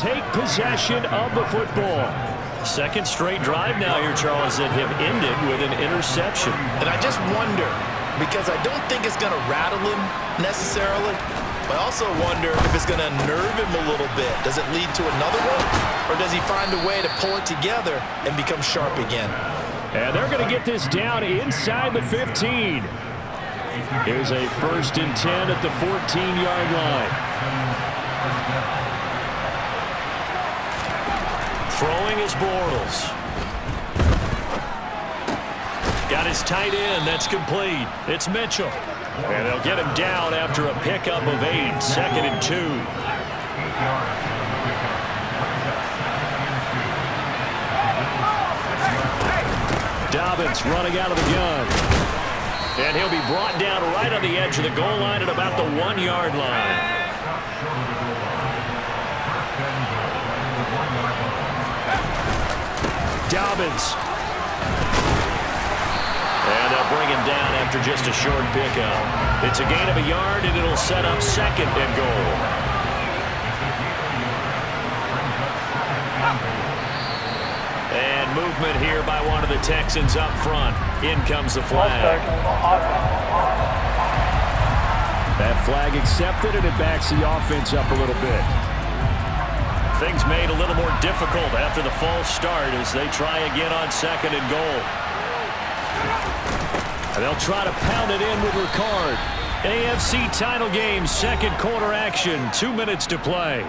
take possession of the football. Second straight drive now here, Charles, that have ended with an interception. And I just wonder, because I don't think it's going to rattle him necessarily, but I also wonder if it's going to nerve him a little bit. Does it lead to another one, or does he find a way to pull it together and become sharp again? And they're going to get this down inside the 15. Here's a 1st and 10 at the 14-yard line. Throwing is Bortles. Got his tight end. That's complete. It's Mitchell. And they'll get him down after a pickup of 8. 2nd and 2. Dobbins running out of the gun. And he'll be brought down right on the edge of the goal line at about the 1-yard line. Dobbins. And they'll bring him down after just a short pickup. It's a gain of a yard, and it'll set up 2nd and goal. And movement here by one of the Texans up front. In comes the flag. That flag accepted, and it backs the offense up a little bit. Things made a little more difficult after the false start as they try again on 2nd and goal. And they'll try to pound it in with Ricard. AFC title game, 2nd quarter action, 2 minutes to play.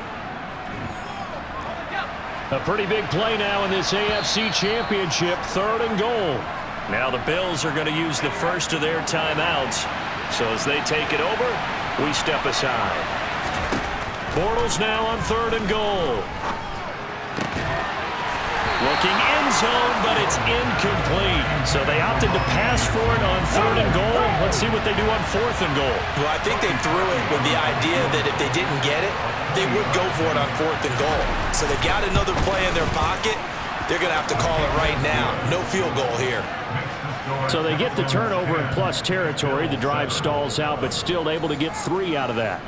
A pretty big play now in this AFC championship, 3rd and goal. Now the Bills are going to use the first of their timeouts. So as they take it over, we step aside. Bortles now on 3rd and goal. Looking end zone, but it's incomplete. So they opted to pass for it on 3rd and goal. Let's see what they do on 4th and goal. Well, I think they threw it with the idea that if they didn't get it, they would go for it on 4th and goal. So they got another play in their pocket. They're going to have to call it right now. No field goal here. So they get the turnover in plus territory. The drive stalls out, but still able to get 3 out of that.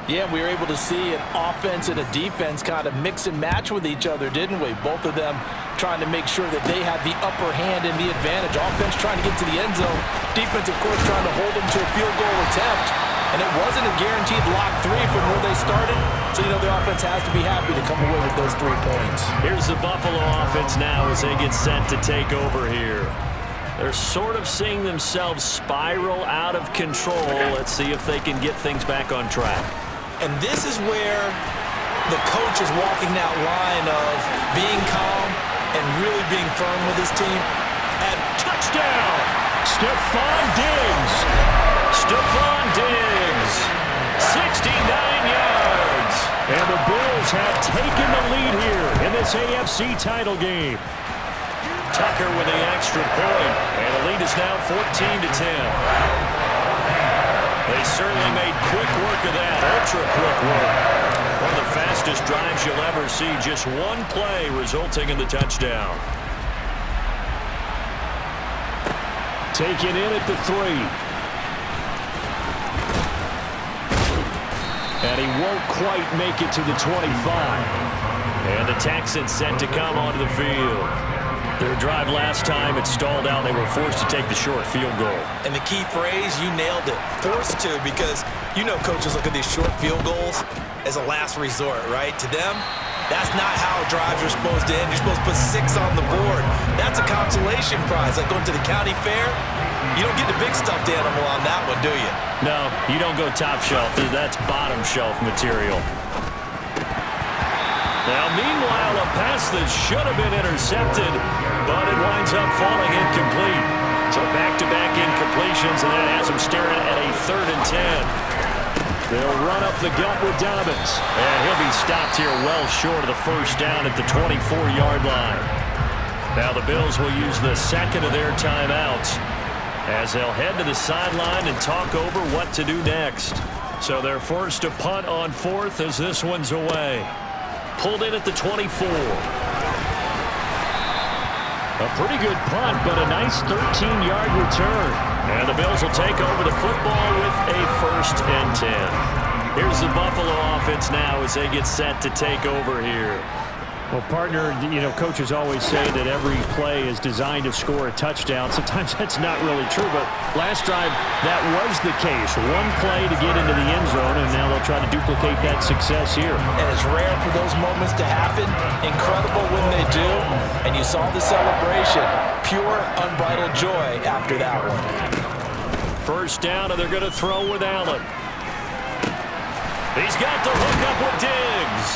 Yeah, we were able to see an offense and a defense kind of mix and match with each other, didn't we? Both of them trying to make sure that they have the upper hand and the advantage. Offense trying to get to the end zone. Defense, of course, trying to hold them to a field goal attempt. And it wasn't a guaranteed lock 3 from where they started. So, you know, the offense has to be happy to come away with those 3 points. Here's the Buffalo offense now as they get set to take over here. They're sort of seeing themselves spiral out of control. Let's see if they can get things back on track. And this is where the coach is walking that line of being calm and really being firm with his team. And touchdown! Stephon Diggs! Stephon Diggs! 69 yards! And the Bills have taken the lead here in this AFC title game. Tucker with the extra point. And the lead is now 14-10. They certainly made quick work of that. Ultra quick work. One of the fastest drives you'll ever see. Just one play resulting in the touchdown. Taken in at the 3. And he won't quite make it to the 25. And the Texans set to come onto the field. Their drive last time, it stalled out. They were forced to take the short field goal. And the key phrase, you nailed it. Forced to, because you know coaches look at these short field goals as a last resort, right? To them, that's not how drives are supposed to end. You're supposed to put 6 on the board. That's a consolation prize. Like going to the county fair, you don't get the big stuffed animal on that one, do you? No, you don't go top shelf. That's bottom shelf material. Now, meanwhile, a pass that should have been intercepted, but it winds up falling incomplete. So back-to-back incompletions, and that has them staring at a 3rd and 10. They'll run up the gut with Dobbins. And he'll be stopped here well short of the 1st down at the 24-yard line. Now the Bills will use the 2nd of their timeouts as they'll head to the sideline and talk over what to do next. So they're forced to punt on 4th as this one's away. Pulled in at the 24. A pretty good punt, but a nice 13-yard return. And the Bills will take over the football with a 1st and 10. Here's the Buffalo offense now as they get set to take over here. Well, partner, you know, coaches always say that every play is designed to score a touchdown. Sometimes that's not really true, but last drive, that was the case. One play to get into the end zone, and now they'll try to duplicate that success here. And it's rare for those moments to happen. Incredible when they do. And you saw the celebration. Pure, unbridled joy after that one. First down, and they're going to throw with Allen. He's got the hook up with Diggs.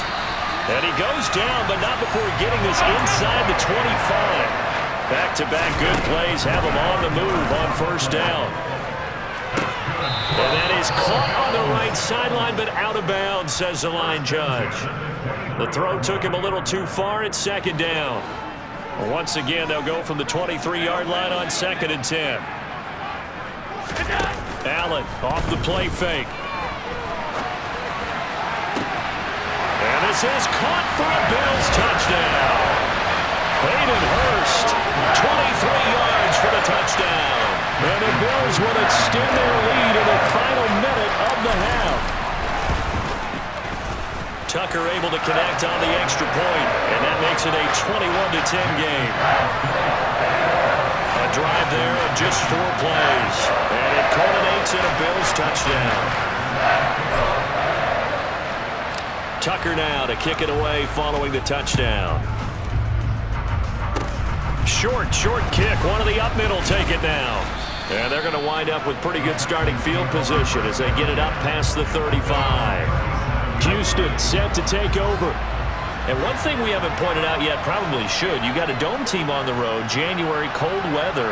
And he goes down, but not before getting this inside the 25. Back-to-back good plays have him on the move on first down. And that is caught on the right sideline, but out of bounds, says the line judge. The throw took him a little too far at second down. Once again, they'll go from the 23-yard line on 2nd and 10. Allen off the play fake. And this is caught for a Bills touchdown. Hayden Hurst, 23 yards for the touchdown. And the Bills will extend their lead in the final minute of the half. Tucker able to connect on the extra point, and that makes it a 21-10 game. A drive there of just 4 plays, and it culminates in a Bills touchdown. Tucker now to kick it away following the touchdown. Short kick. One of the up middle take it now. And they're going to wind up with pretty good starting field position as they get it up past the 35. Houston set to take over. And one thing we haven't pointed out yet, probably should, you got a dome team on the road, January, cold weather.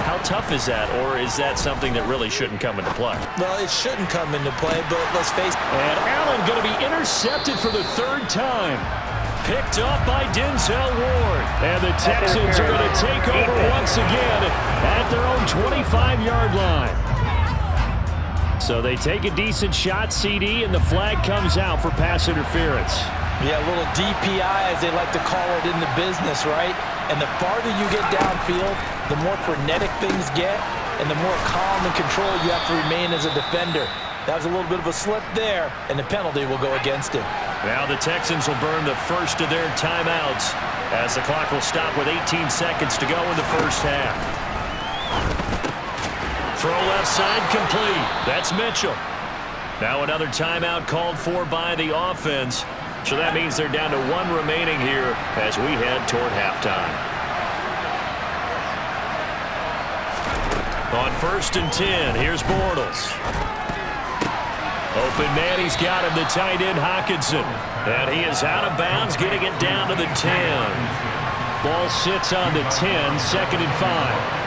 How tough is that, or is that something that really shouldn't come into play? Well, it shouldn't come into play, but let's face it. And Allen going to be intercepted for the 3rd time. Picked up by Denzel Ward. And the Texans are going to take over once again at their own 25-yard line. So they take a decent shot, CD, and the flag comes out for pass interference. Yeah, a little DPI, as they like to call it in the business, right? And the farther you get downfield, the more frenetic things get, and the more calm and control you have to remain as a defender. That was a little bit of a slip there, and the penalty will go against him. Now the Texans will burn the first of their timeouts as the clock will stop with 18 seconds to go in the first half. Throw left side complete. That's Mitchell. Now another timeout called for by the offense. So that means they're down to 1 remaining here as we head toward halftime. On 1st and 10, here's Bortles. Open man, he's got him, the tight end Hockenson. And he is out of bounds, getting it down to the 10. Ball sits on the 10, 2nd and 5.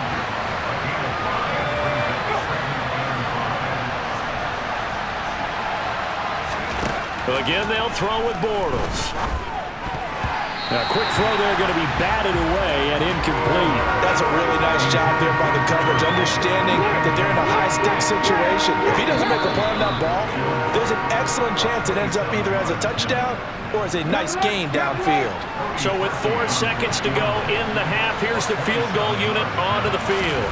Again, they'll throw with Bortles. A quick throw there going to be batted away and incomplete. That's a really nice job there by the coverage, understanding that they're in a high-stakes situation. If he doesn't make a play on that ball, there's an excellent chance it ends up either as a touchdown or as a nice gain downfield. So with 4 seconds to go in the half, here's the field goal unit onto the field.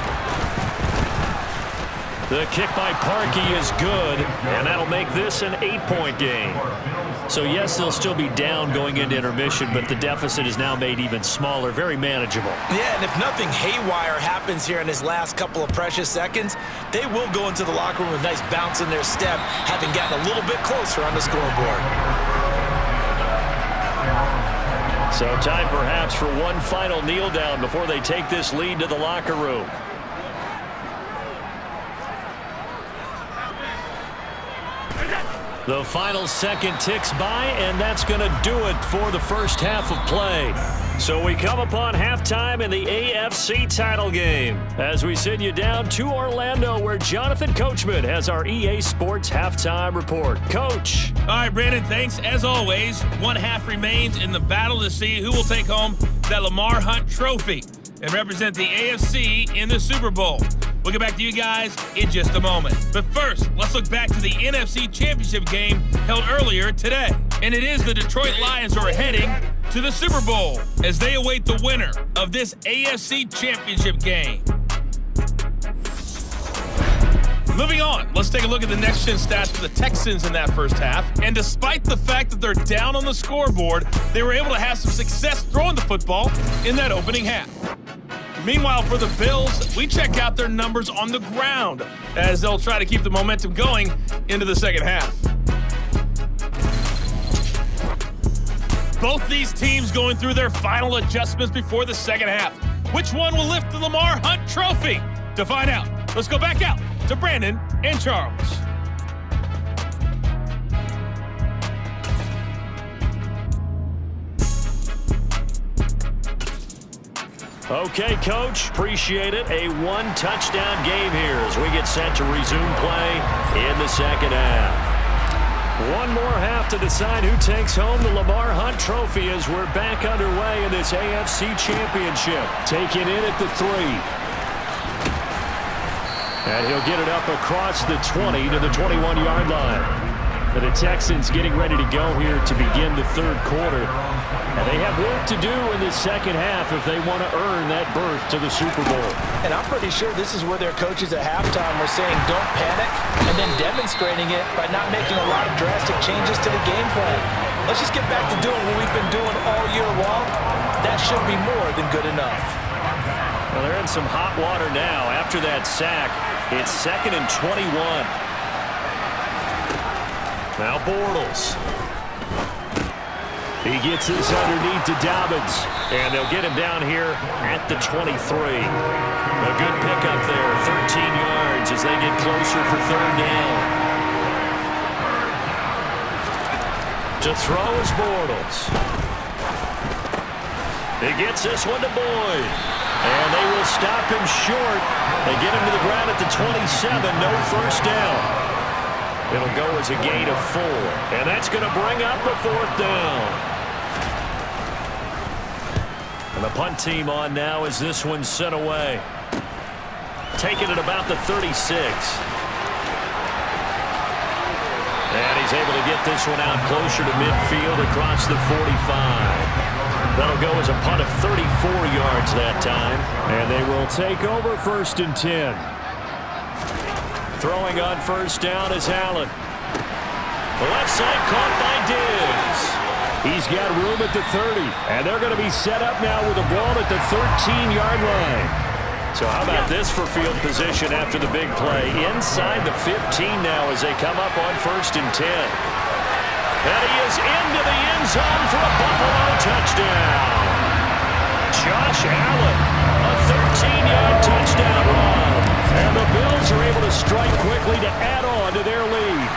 The kick by Parkey is good, and that'll make this an 8-point game. So, yes, they'll still be down going into intermission, but the deficit is now made even smaller, very manageable. Yeah, and if nothing haywire happens here in his last couple of precious seconds, they will go into the locker room with a nice bounce in their step, having gotten a little bit closer on the scoreboard. So time perhaps for one final kneel down before they take this lead to the locker room. The final second ticks by, and that's going to do it for the first half of play. So we come upon halftime in the AFC title game as we send you down to Orlando, where Jonathan Coachman has our EA Sports halftime report. Coach. All right, Brandon, thanks. As always, 1 half remains in the battle to see who will take home that Lamar Hunt trophy and represent the AFC in the Super Bowl. We'll get back to you guys in just a moment. But first, let's look back to the NFC Championship game held earlier today. And it is the Detroit Lions who are heading to the Super Bowl as they await the winner of this AFC Championship game. Moving on, let's take a look at the next-gen stats for the Texans in that first half. And despite the fact that they're down on the scoreboard, they were able to have some success throwing the football in that opening half. Meanwhile, for the Bills, we check out their numbers on the ground as they'll try to keep the momentum going into the second half. Both these teams going through their final adjustments before the second half. Which one will lift the Lamar Hunt Trophy? To find out, let's go back out to Brandon and Charles. Okay, Coach, appreciate it. A one-touchdown game here as we get set to resume play in the second half. One more half to decide who takes home the Lamar Hunt Trophy as we're back underway in this AFC Championship. Taken in at the 3. And he'll get it up across the 20 to the 21-yard line. The Texans getting ready to go here to begin the third quarter. And they have work to do in the second half if they want to earn that berth to the Super Bowl. And I'm pretty sure this is where their coaches at halftime were saying don't panic, and then demonstrating it by not making a lot of drastic changes to the game plan. Let's just get back to doing what we've been doing all year long. That should be more than good enough. Well, they're in some hot water now. After that sack, it's 2nd and 21. Now Bortles. He gets this underneath to Dobbins, and they'll get him down here at the 23. A good pickup there, 13 yards as they get closer for third down. To throw is Bortles. He gets this one to Boyd, and they will stop him short. They get him to the ground at the 27, no first down. It'll go as a gain of 4, and that's going to bring up the 4th down. And the punt team on now as this one's sent away. Taking it about the 36. And he's able to get this one out closer to midfield across the 45. That'll go as a punt of 34 yards that time. And they will take over 1st and 10. Throwing on first down is Allen. The left side caught by Diggs. He's got room at the 30, and they're going to be set up now with a ball at the 13-yard line. So how about this for field position after the big play? Inside the 15 now as they come up on 1st and 10. And he is into the end zone for a Buffalo touchdown. Josh Allen, a 13-yard touchdown run. And the Bills are able to strike quickly to add on to their lead.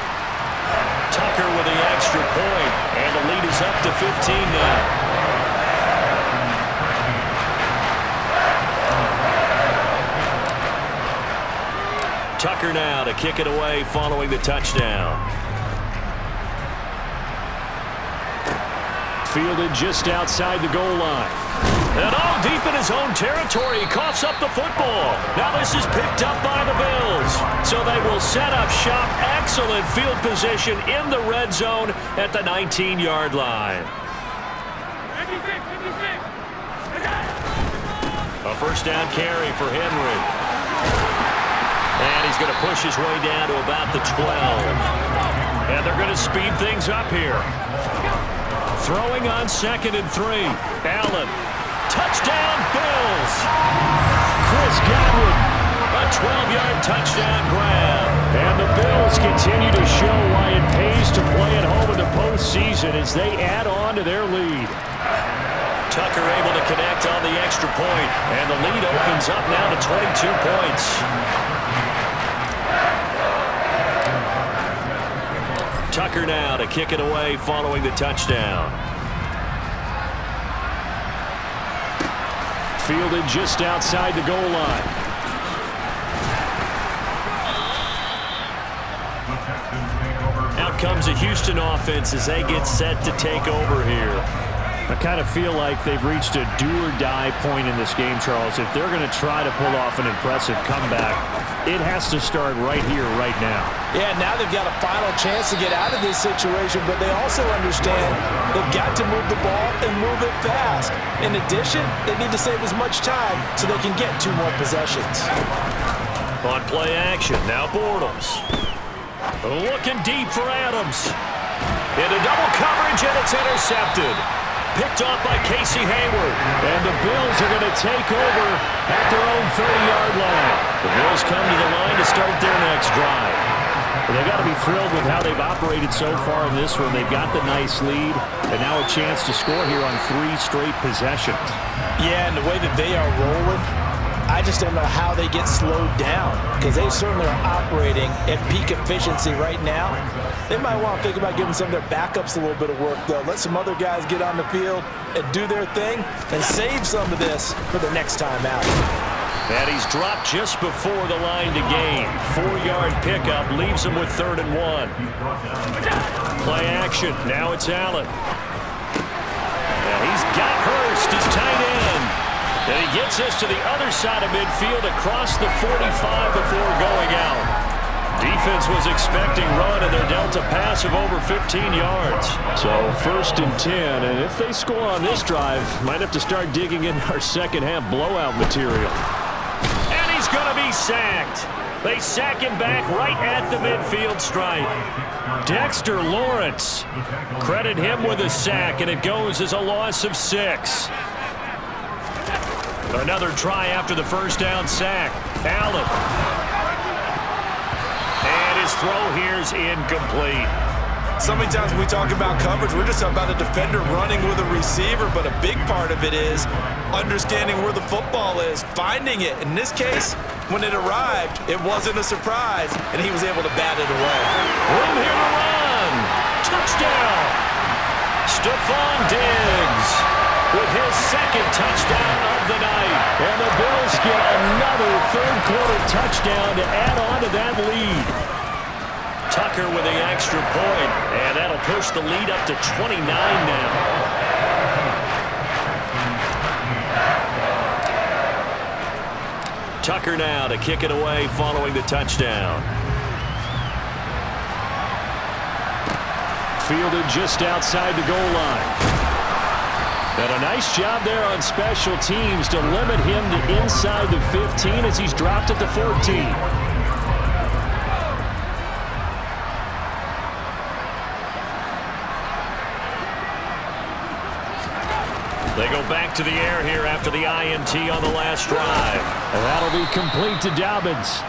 Tucker with the extra point, and the lead is up to 15 now. Tucker now to kick it away following the touchdown. Fielded just outside the goal line. And all deep in his own territory, he coughs up the football. Now this is picked up by the Bills. So they will set up shop. Excellent field position in the red zone at the 19-yard line. A first down carry for Henry. And he's going to push his way down to about the 12. And they're going to speed things up here. Throwing on 2nd and 3. Allen. Touchdown, Bills. Chris Godwin, a 12-yard touchdown grab. And the Bills continue to show why it pays to play at home in the postseason as they add on to their lead. Tucker able to connect on the extra point, and the lead opens up now to 22 points. Tucker now to kick it away following the touchdown. Fielded just outside the goal line. Out comes the Houston offense as they get set to take over here. I kind of feel like they've reached a do-or-die point in this game, Charles. If they're going to try to pull off an impressive comeback, it has to start right here, right now. Yeah, now they've got a final chance to get out of this situation, but they also understand they've got to move the ball and move it fast. In addition, they need to save as much time so they can get 2 more possessions. On play action, now Bortles. Looking deep for Adams. Into double coverage, and it's intercepted. Picked off by Casey Hayward. And the Bills are going to take over at their own 30-yard line. The Bills come to the line to start their next drive. Well, they've got to be thrilled with how they've operated so far in this one. They've got the nice lead, and now a chance to score here on 3 straight possessions. Yeah, and the way that they are rolling, I just don't know how they get slowed down, because they certainly are operating at peak efficiency right now. They might want to think about giving some of their backups a little bit of work, though. Let some other guys get on the field and do their thing and save some of this for the next time out. And he's dropped just before the line to gain. 4-yard pickup leaves him with 3rd and 1. Play action. Now it's Allen. And he's got Hurst, his tight end. And he gets us to the other side of midfield across the 45 before going out. Defense was expecting run, and they're dealt a pass of over 15 yards. So 1st and 10, and if they score on this drive, might have to start digging in our second-half blowout material. And he's going to be sacked. They sack him back right at the midfield stripe. Dexter Lawrence. Credit him with a sack, and it goes as a loss of 6. Another try after the first down sack. Allen. And his throw here is incomplete. So many times when we talk about coverage, we're just talking about a defender running with a receiver, but a big part of it is understanding where the football is, finding it. In this case, when it arrived, it wasn't a surprise, and he was able to bat it away. Room here to run. Touchdown. Stephon Diggs with his 2nd touchdown of the night. And the Bills get another 3rd-quarter touchdown to add on to that lead. Tucker with the extra point, and that'll push the lead up to 29 now. Tucker now to kick it away following the touchdown. Fielded just outside the goal line. And a nice job there on special teams to limit him to inside the 15 as he's dropped at the 14. They go back to the air here after the INT on the last drive. And that'll be complete to Dobbins.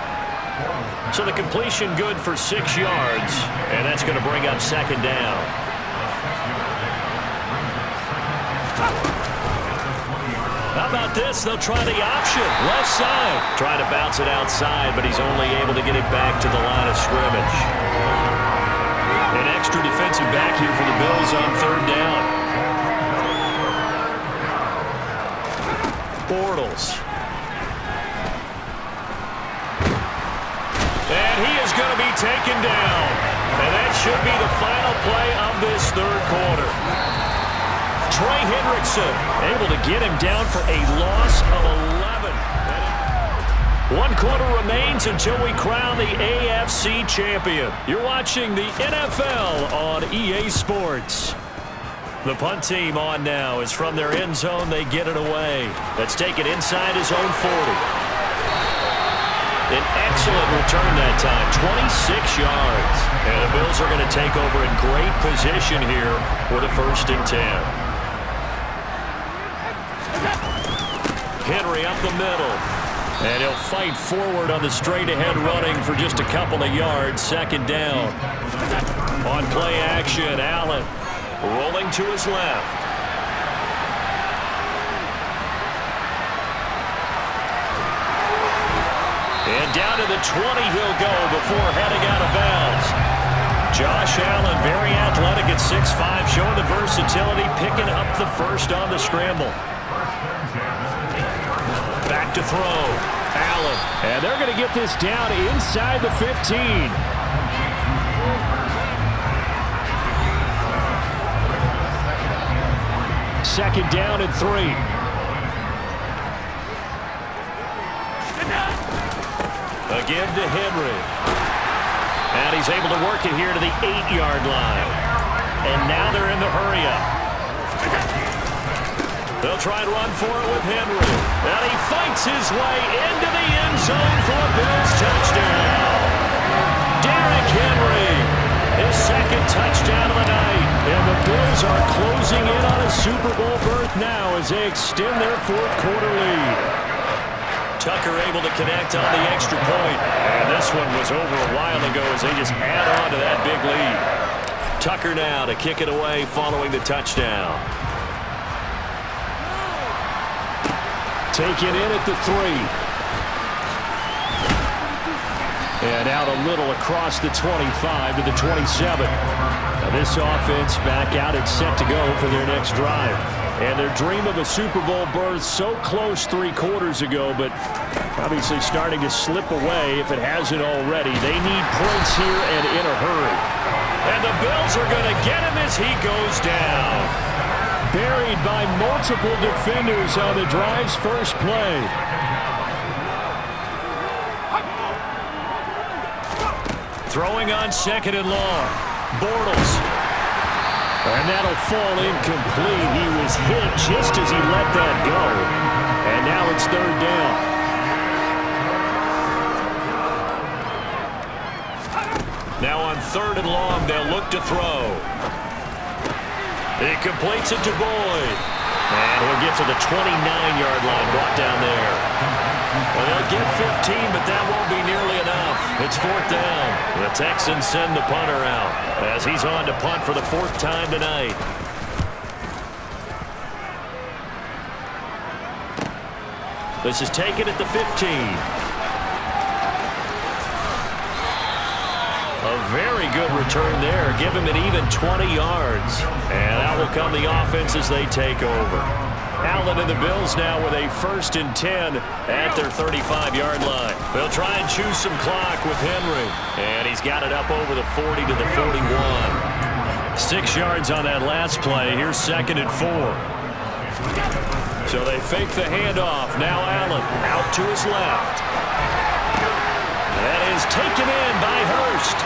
So the completion good for 6 yards, and that's going to bring up 2nd down. How about this? They'll try the option. Left side. Trying to bounce it outside, but he's only able to get it back to the line of scrimmage. An extra defensive back here for the Bills on 3rd down. Bortles. And he is going to be taken down. And that should be the final play of this 3rd quarter. Trey Hendrickson able to get him down for a loss of 11. 1 quarter remains until we crown the AFC champion. You're watching the NFL on EA Sports. The punt team on now is from their end zone. They get it away. Let's take it inside his own 40. An excellent return that time, 26 yards. And the Bills are going to take over in great position here with a 1st and 10. Henry up the middle. And he'll fight forward on the straight-ahead running for just a couple of yards. 2nd down. On play action, Allen rolling to his left. And down to the 20 he'll go before heading out of bounds. Josh Allen, very athletic at 6'5", showing the versatility, picking up the 1st on the scramble. Back to throw. Allen. And they're going to get this down inside the 15. Second down and 3. A give to Henry. And he's able to work it here to the 8-yard line. And now they're in the hurry-up. They'll try and run for it with Henry. And he fights his way into the end zone for a Bills touchdown. Derrick Henry, his second touchdown of the night. And the Bills are closing in on a Super Bowl berth now as they extend their fourth quarter lead. Tucker able to connect on the extra point. And this one was over a while ago as they just add on to that big lead. Tucker now to kick it away following the touchdown. Taken in at the 3. And out a little across the 25 to the 27. Now this offense back out and set to go for their next drive. And their dream of a Super Bowl berth so close 3 quarters ago, but obviously starting to slip away if it hasn't already. They need points here and in a hurry. And the Bills are going to get him as he goes down. Buried by multiple defenders on the drive's first play. Throwing on second and long. Bortles. And that'll fall incomplete. He was hit just as he let that go. And now it's third down. Now on third and long, they'll look to throw. He completes it to Boyd. And he'll get to the 29-yard line, brought down there. Well, they'll get 15, but that won't be nearly enough. It's fourth down. The Texans send the punter out as he's on to punt for the 4th time tonight. This is taken at the 15. A very good return there. Give him an even 20 yards. And out will come the offense as they take over. Allen and the Bills now with a 1st and 10 at their 35-yard line. They'll try and choose some clock with Henry. And he's got it up over the 40 to the 41. 6 yards on that last play. Here's 2nd and 4. So they fake the handoff. Now Allen out to his left. That is taken in by Hurst.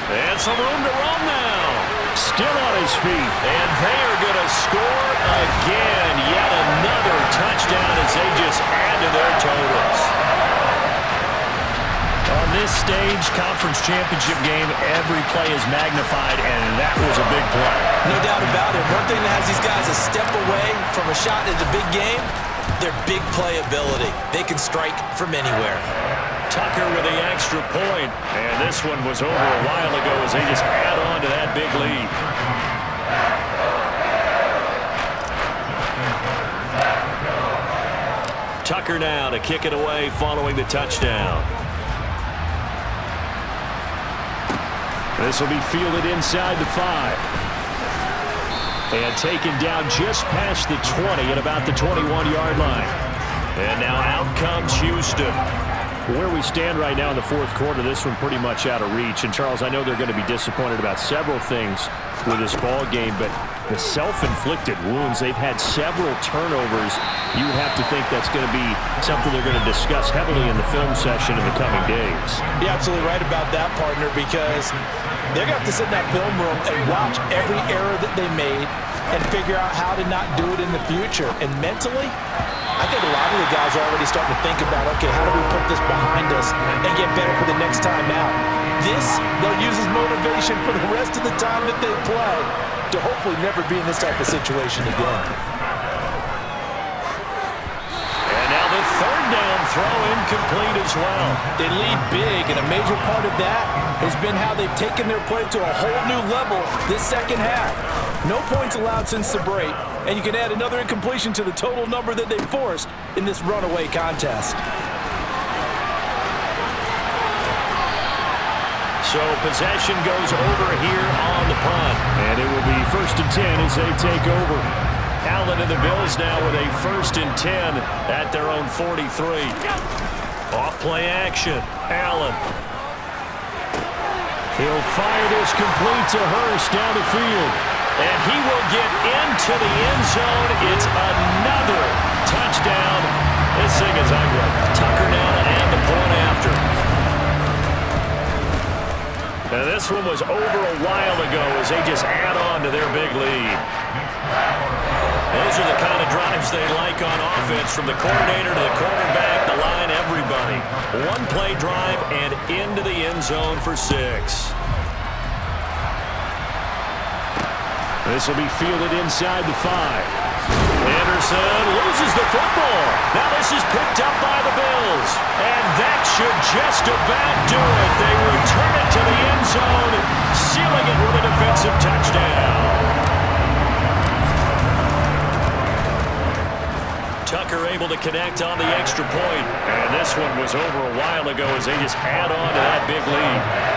And some room to run now. Still on his feet. And they are going to score again. Yet another touchdown as they just add to their totals. On this stage, conference championship game, every play is magnified, and that was a big play. No doubt about it. One thing that has these guys a step away from a shot in the big game, their big play ability. They can strike from anywhere. Tucker with the extra point. And this one was over a while ago as they just add on to that big lead. Tucker now to kick it away following the touchdown. This will be fielded inside the 5. And taken down just past the 20 at about the 21-yard line. And now out comes Houston. Where we stand right now in the 4th quarter, this one pretty much out of reach. And, Charles, I know they're going to be disappointed about several things with this ball game, but the self-inflicted wounds, they've had several turnovers. You would have to think that's going to be something they're going to discuss heavily in the film session in the coming days. You're absolutely right about that, partner, because they're going to have to sit in that film room and watch every error that they made and figure out how to not do it in the future. And mentally, I think a lot of the guys are already starting to think about, okay, how do we put this behind us and get better for the next time out? This, they'll use as motivation for the rest of the time that they play to hopefully never be in this type of situation again. And now the 3rd down throw incomplete as well. They lead big, and a major part of that has been how they've taken their play to a whole new level this second half. No points allowed since the break, and you can add another incompletion to the total number that they forced in this runaway contest. So possession goes over here on the punt. And it will be 1st and 10 as they take over. Allen and the Bills now with a 1st and 10 at their own 43. Off play action. Allen. He'll fire this complete to Hurst down the field. And he will get into the end zone. It's another touchdown. This thing is ugly. Tucker now to add the point after. And this one was over a while ago as they just add on to their big lead. And those are the kind of drives they like on offense, from the coordinator to the quarterback, the line, everybody. One-play drive and into the end zone for 6. This will be fielded inside the 5. Anderson loses the football. Now this is picked up by the Bills. And that should just about do it. They return it to the end zone, sealing it with a defensive touchdown. Tucker able to connect on the extra point. And this one was over a while ago as they just add on to that big lead.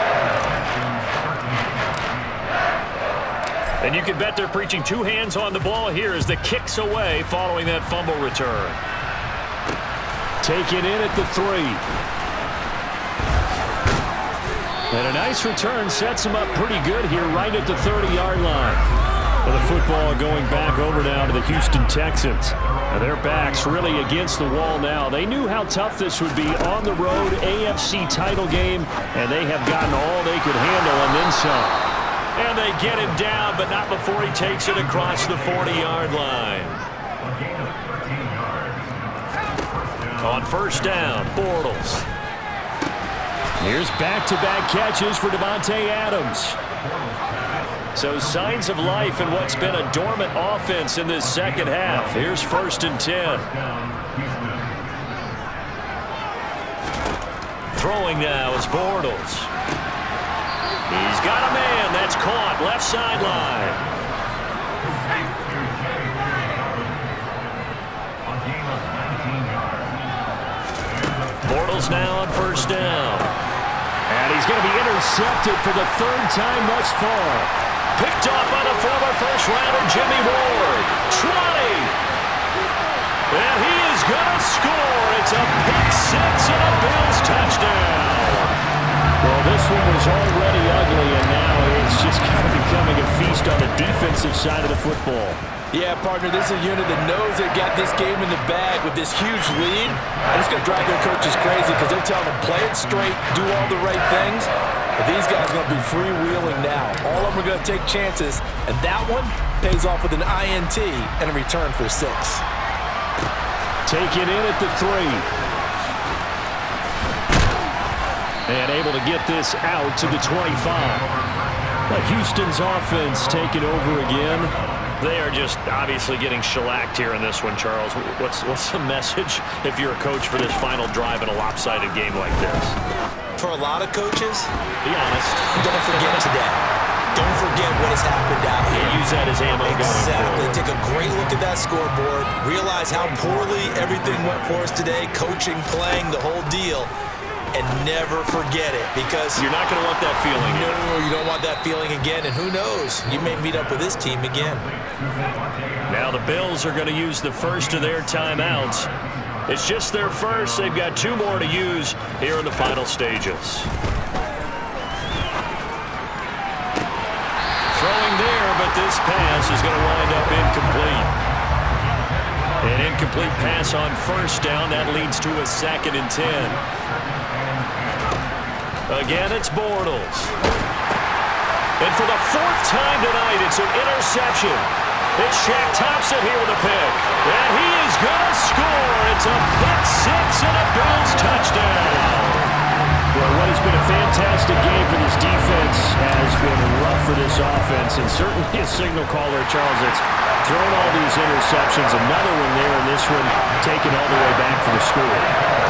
And you can bet they're preaching 2 hands on the ball here as the kick's away following that fumble return. Taken in at the 3. And a nice return sets him up pretty good here right at the 30-yard line. Well, the football going back over now to the Houston Texans. And their backs really against the wall now. They knew how tough this would be on the road, AFC title game, and they have gotten all they could handle and then some. And they get him down, but not before he takes it across the 40-yard line. On first down, Bortles. Here's back-to-back catches for Davante Adams. So signs of life in what's been a dormant offense in this second half. Here's 1st and 10. Throwing now is Bortles. He's got a man. That's caught. Left sideline. Bortles now on first down. And he's going to be intercepted for the 3rd time thus far. Picked off by the former first-rounder Jimmy Ward. 20. And he is going to score. It's a pick-6 and a Bills touchdown. Well, this one was already ugly, and now it's just kind of becoming a feast on the defensive side of the football. Yeah, partner, this is a unit that knows they got this game in the bag with this huge lead. And it's going to drive their coaches crazy because they're telling them play it straight, do all the right things. But these guys are going to be freewheeling now. All of them are going to take chances, and that one pays off with an INT and a return for 6. Taken in at the 3. And able to get this out to the 25. Houston's offense taking over again. They are just obviously getting shellacked here in this one, Charles. What's the message if you're a coach for this final drive in a lopsided game like this? For a lot of coaches, be honest, don't forget today. Don't forget what has happened out here. Use that as ammo. Exactly. Take a great look at that scoreboard. Realize how poorly everything went for us today. Coaching, playing, the whole deal. And never forget it, because you're not going to want that feeling. No, you don't want that feeling again. And who knows? You may meet up with this team again. Now the Bills are going to use the first of their timeouts. It's just their first. They've got 2 more to use here in the final stages. Throwing there, but this pass is going to wind up incomplete. An incomplete pass on first down. That leads to a 2nd and 10. Again, it's Bortles. And for the 4th time tonight, it's an interception. It's Shaq Thompson here with a pick. And he is going to score. It's a pick-6 and a Bills touchdown. Well, what has been a fantastic game for this defense has been rough for this offense. And certainly a signal caller, Charles, that's thrown all these interceptions. Another one there, and this one taken all the way back for the score.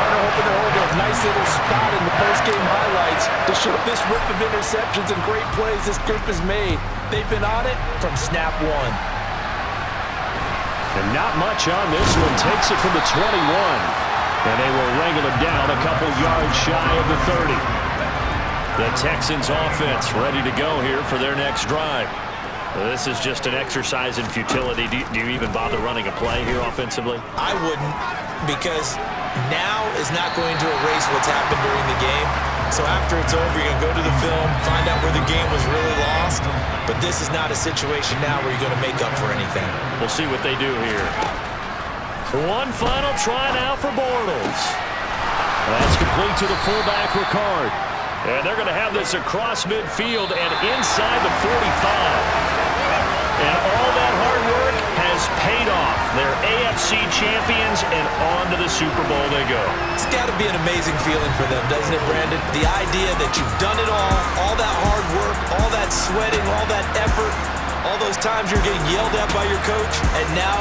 They're hoping to hold a nice little spot in the post-game highlights to show this rip of interceptions and great plays this group has made. They've been on it from snap 1. And not much on this one. Takes it from the 21. And they will wrangle him down a couple yards shy of the 30. The Texans offense ready to go here for their next drive. This is just an exercise in futility. Do you even bother running a play here offensively? I wouldn't, because now is not going to erase what's happened during the game. So after it's over, you're going to go to the film, find out where the game was really lost. But this is not a situation now where you're going to make up for anything. We'll see what they do here. One final try now for Bortles. That's complete to the fullback, Ricard. And they're going to have this across midfield and inside the 45. And all that hard work has paid off. They're AFC champions, and on to the Super Bowl they go. It's got to be an amazing feeling for them, doesn't it, Brandon? The idea that you've done it all that hard work, all that sweating, all that effort, all those times you're getting yelled at by your coach, and now